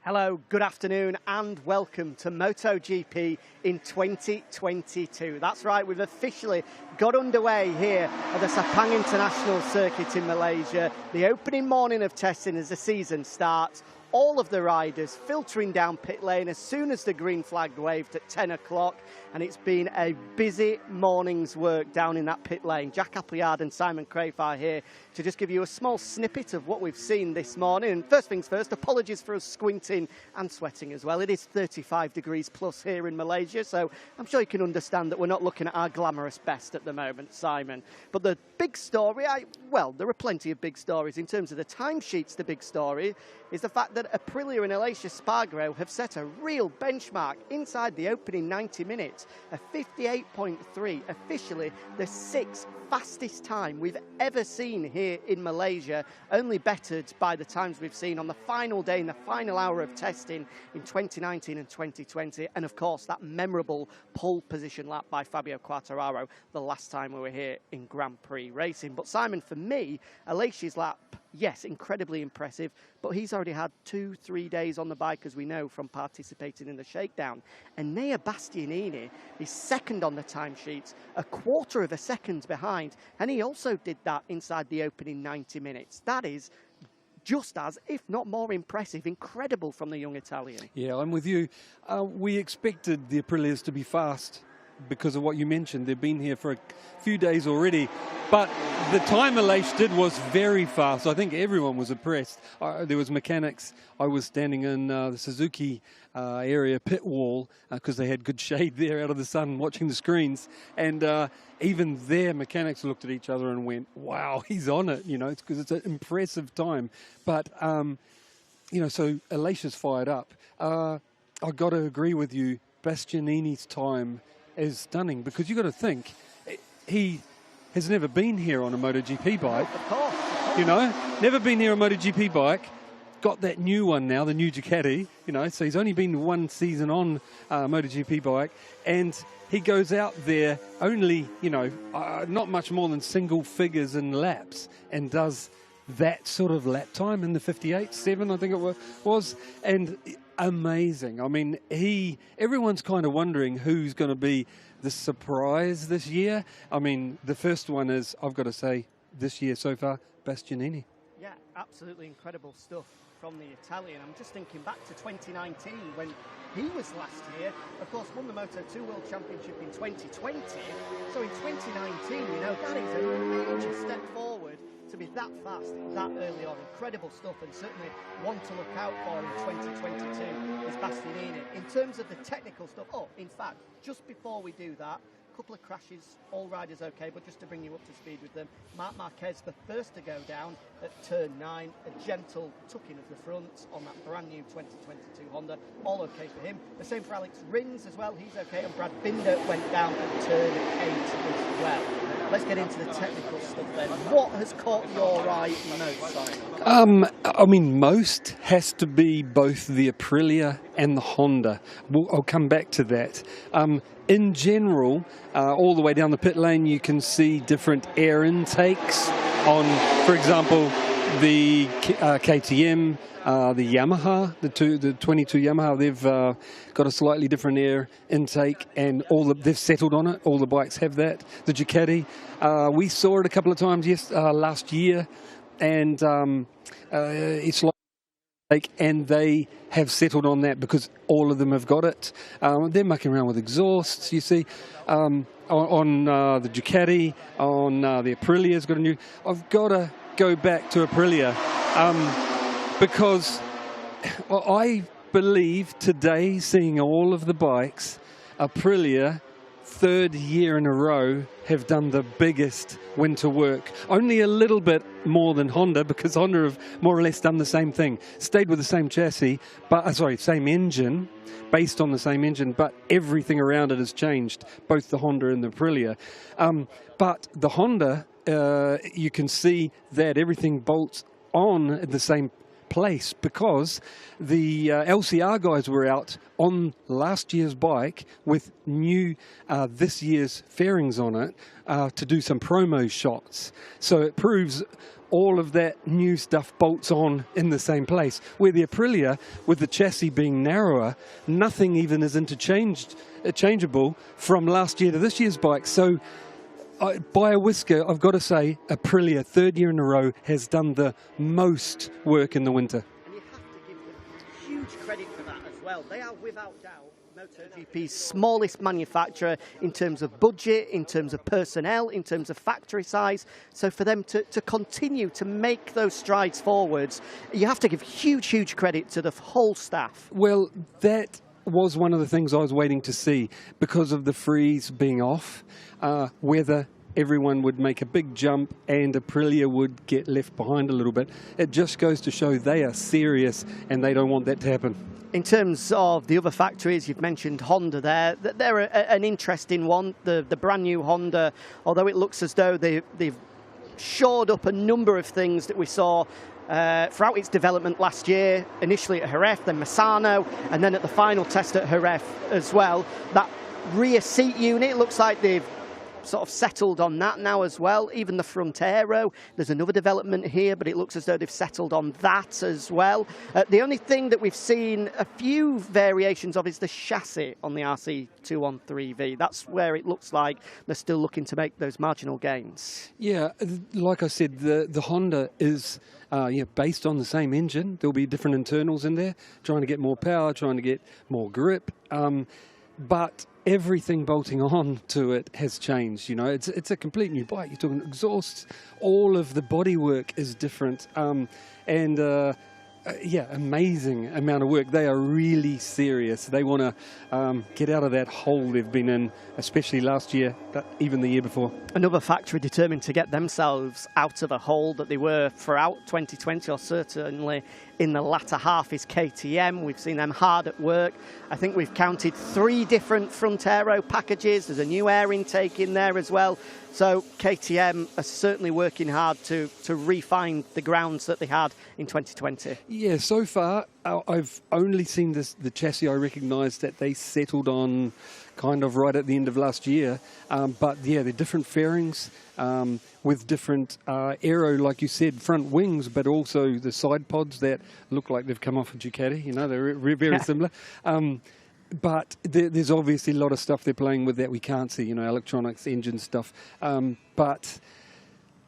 Hello, good afternoon and welcome to MotoGP in 2022. That's right, we've officially got underway here at the Sepang International Circuit in Malaysia. The opening morning of testing as the season starts. All of the riders filtering down pit lane as soon as the green flag waved at 10 o'clock, and it's been a busy morning's work down in that pit lane. Jack Appleyard and Simon Crafar here to just give you a small snippet of what we've seen this morning. And first things first, apologies for us squinting and sweating as well. It is 35 degrees plus here in Malaysia, so I'm sure you can understand that we're not looking at our glamorous best at the moment, Simon. But the big story, well, there are plenty of big stories. In terms of the timesheets, the big story is the fact that Aprilia and Aleix Espargaro have set a real benchmark inside the opening 90 minutes, a 58.3, officially the sixth fastest time we've ever seen here in Malaysia, only bettered by the times we've seen on the final day in the final hour of testing in 2019 and 2020, and of course that memorable pole position lap by Fabio Quartararo the last time we were here in Grand Prix racing. But Simon, for me, Aleix's lap, yes, incredibly impressive, but he's already had 2-3 days on the bike, as we know, from participating in the shakedown. And Nea Bastianini is second on the timesheets, a quarter of a second behind, and he also did that inside the opening 90 minutes. That is just as, if not more impressive, incredible from the young Italian. Yeah, I'm with you. We expected the Aprilias to be fast because of what you mentioned. They've been here for a few days already, but the time Aleix did was very fast. I think everyone was impressed. There was mechanics. I was standing in the Suzuki area pit wall because they had good shade there out of the sun watching the screens, and even their mechanics looked at each other and went, wow, he's on it, you know, it's because it's an impressive time. But you know, so Aleix is fired up. I've got to agree with you, Bastianini's time is stunning, because you've got to think, he has never been here on a MotoGP bike. Of course. You know, never been here on a MotoGP bike. Got that new one now, the new Ducati, you know, so he's only been one season on a MotoGP bike, and he goes out there only, you know, not much more than single figures in laps, and does that sort of lap time in the 58.7, I think it was, and amazing. I mean, everyone's kind of wondering who's going to be the surprise this year. I mean, the first one is, I've got to say, this year so far, Bastianini. Yeah, absolutely incredible stuff from the Italian. I'm just thinking back to 2019 when he was last here, of course, won the Moto2 World Championship in 2020. So in 2019, you know, that is a major step forward to be that fast, that early on. Incredible stuff, and certainly one to look out for in 2022 is Bastianini. In terms of the technical stuff, in fact, just before we do that, couple of crashes, all riders okay, but just to bring you up to speed with them, Marc Marquez the first to go down at turn 9, a gentle tucking of the front on that brand new 2022 Honda, all okay for him. The same for Alex Rins as well, he's okay, and Brad Binder went down at turn 8 as well. Let's get into the technical stuff then. What has caught your eye most, Simon? I mean, most has to be both the Aprilia and the Honda. I'll come back to that. In general, all the way down the pit lane, you can see different air intakes on, for example, the KTM, the Yamaha, the 22 Yamaha. They've got a slightly different air intake, and they've settled on it. All the bikes have that. The Ducati, we saw it a couple of times last year, and it's like, and they have settled on that because all of them have got it. They're mucking around with exhausts, you see. On the Ducati, on the Aprilia's got a new. I've got to go back to Aprilia because I believe today, seeing all of the bikes, Aprilia, third year in a row, have done the biggest winter work. Only a little bit more than Honda, because Honda have more or less done the same thing. Stayed with the same chassis, but same engine, based on the same engine, but everything around it has changed, both the Honda and the Aprilia. But the Honda, you can see that everything bolts on at the same place because the LCR guys were out on last year's bike with new this year's fairings on it to do some promo shots. So it proves all of that new stuff bolts on in the same place. Where the Aprilia, with the chassis being narrower, nothing even is interchangeable from last year to this year's bike. So by a whisker, I've got to say, Aprilia, 3rd year in a row, has done the most work in the winter. And you have to give them huge credit for that as well. They are, without doubt, MotoGP's smallest manufacturer in terms of budget, in terms of personnel, in terms of factory size. So for them to continue to make those strides forwards, you have to give huge credit to the whole staff. Well, that was one of the things I was waiting to see because of the freeze being off, whether everyone would make a big jump and Aprilia would get left behind a little bit. It just goes to show they are serious and they don't want that to happen. In terms of the other factories, you've mentioned Honda there. They're an interesting one. The brand new Honda, although it looks as though they've shored up a number of things that we saw throughout its development last year, initially at Jerez, then Misano, and then at the final test at Jerez as well. That rear seat unit, looks like they've sort of settled on that now as well. Even the front aero, there's another development here, but it looks as though they've settled on that as well. The only thing that we've seen a few variations of is the chassis on the RC213V. That's where it looks like they're still looking to make those marginal gains. Yeah, like I said, the Honda is based on the same engine. There'll be different internals in there, trying to get more power, trying to get more grip. But everything bolting on to it has changed. You know, it's a complete new bike. You're talking exhausts, all of the bodywork is different, amazing amount of work. They are really serious. They want to get out of that hole they've been in, especially last year, but even the year before. Another factory determined to get themselves out of a hole that they were throughout 2020, or certainly in the latter half, is KTM. We've seen them hard at work. I think we've counted 3 different front aero packages. There's a new air intake in there as well. So KTM are certainly working hard to refine the grounds that they had in 2020. Yeah, so far I've only seen the chassis I recognise that they settled on kind of right at the end of last year. But yeah, they're different fairings with different aero, like you said, front wings, but also the side pods that look like they've come off a Ducati. You know, they're very similar. But there's obviously a lot of stuff they're playing with that we can't see, you know, electronics, engine stuff. But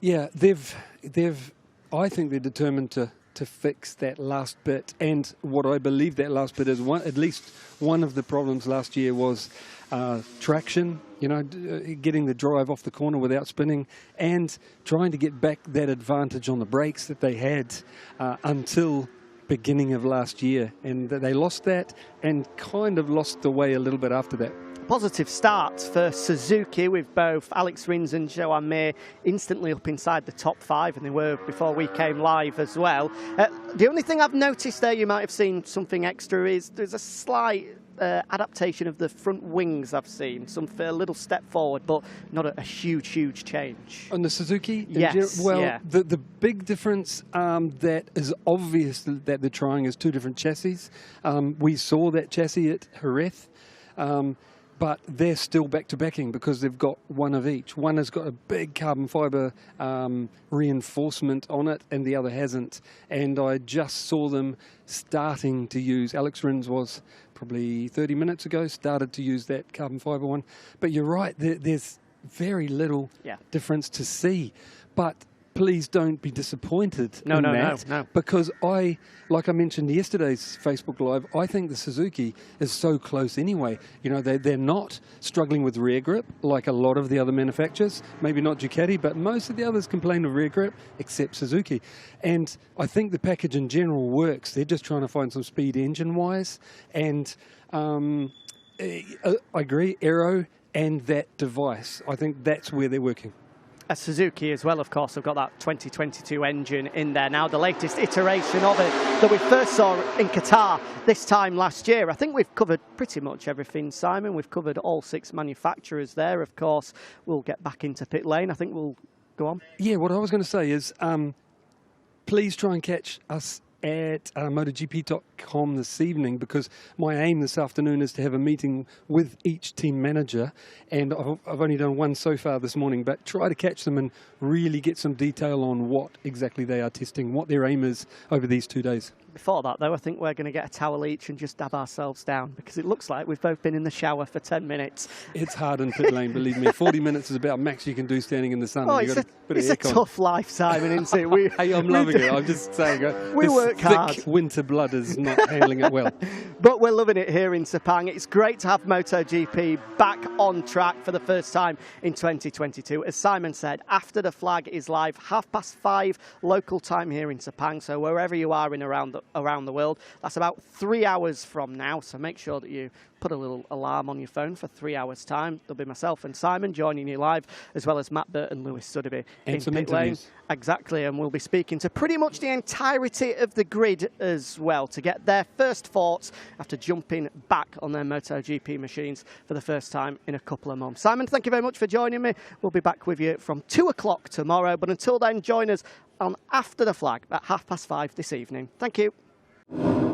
yeah, I think they're determined to fix that last bit. And what I believe that last bit is, at least one of the problems last year was traction, you know, getting the drive off the corner without spinning, and trying to get back that advantage on the brakes that they had until beginning of last year, and they lost that and kind of lost the way a little bit after that. Positive start for Suzuki, with both Alex Rins and Joan Mir instantly up inside the top 5, and they were before we came live as well. The only thing I've noticed there, you might have seen something extra, is there's a slight adaptation of the front wings. I've seen a little step forward, but not a huge change. On the Suzuki? Yes. Well, yeah. The big difference that is obvious that they're trying is 2 different chassis. We saw that chassis at Jerez, but they're still back-to-backing because they've got one of each. One has got a big carbon fibre reinforcement on it, and the other hasn't. And I just saw them starting to use, Alex Rins was probably 30 minutes ago, started to use that carbon fibre one. But you're right, there's very little difference to see. But please don't be disappointed in that. No. Because like I mentioned yesterday's Facebook Live, I think the Suzuki is so close anyway. You know, they're not struggling with rear grip like a lot of the other manufacturers. Maybe not Ducati, but most of the others complain of rear grip except Suzuki. And I think the package in general works. They're just trying to find some speed engine-wise. And I agree, aero and that device. I think that's where they're working. Suzuki as well, of course, have got that 2022 engine in there now, the latest iteration of it that we first saw in Qatar this time last year. I think we've covered pretty much everything, Simon. We've covered all 6 manufacturers there. Of course, we'll get back into pit lane. I think we'll go on. Yeah, what I was going to say is please try and catch us at MotoGP.com this evening, because my aim this afternoon is to have a meeting with each team manager, and I've only done one so far this morning, but try to catch them and really get some detail on what exactly they are testing, what their aim is over these 2 days. Before that, though, I think we're going to get a towel each and just dab ourselves down, because it looks like we've both been in the shower for 10 minutes. It's hard in pit lane, believe me. 40 minutes is about max you can do standing in the sun. Oh, it's a tough life, Simon, isn't it? Hey, I'm loving it. I'm just saying. We work hard. Thick winter blood is not handling it well. But we're loving it here in Sepang. It's great to have MotoGP back on track for the first time in 2022. As Simon said, after the flag is live, 5:30 local time here in Sepang. So wherever you are in around the world, that's about 3 hours from now. So make sure that you put a little alarm on your phone for 3 hours time. There'll be myself and Simon joining you live, as well as Matt Burt and Lewis Sotheby in pit lane. Exactly, and we'll be speaking to pretty much the entirety of the grid as well to get their first thoughts after jumping back on their MotoGP machines for the first time in a couple of months. Simon, thank you very much for joining me. We'll be back with you from 2 o'clock tomorrow, but until then, join us on After the Flag at 5:30 this evening. Thank you.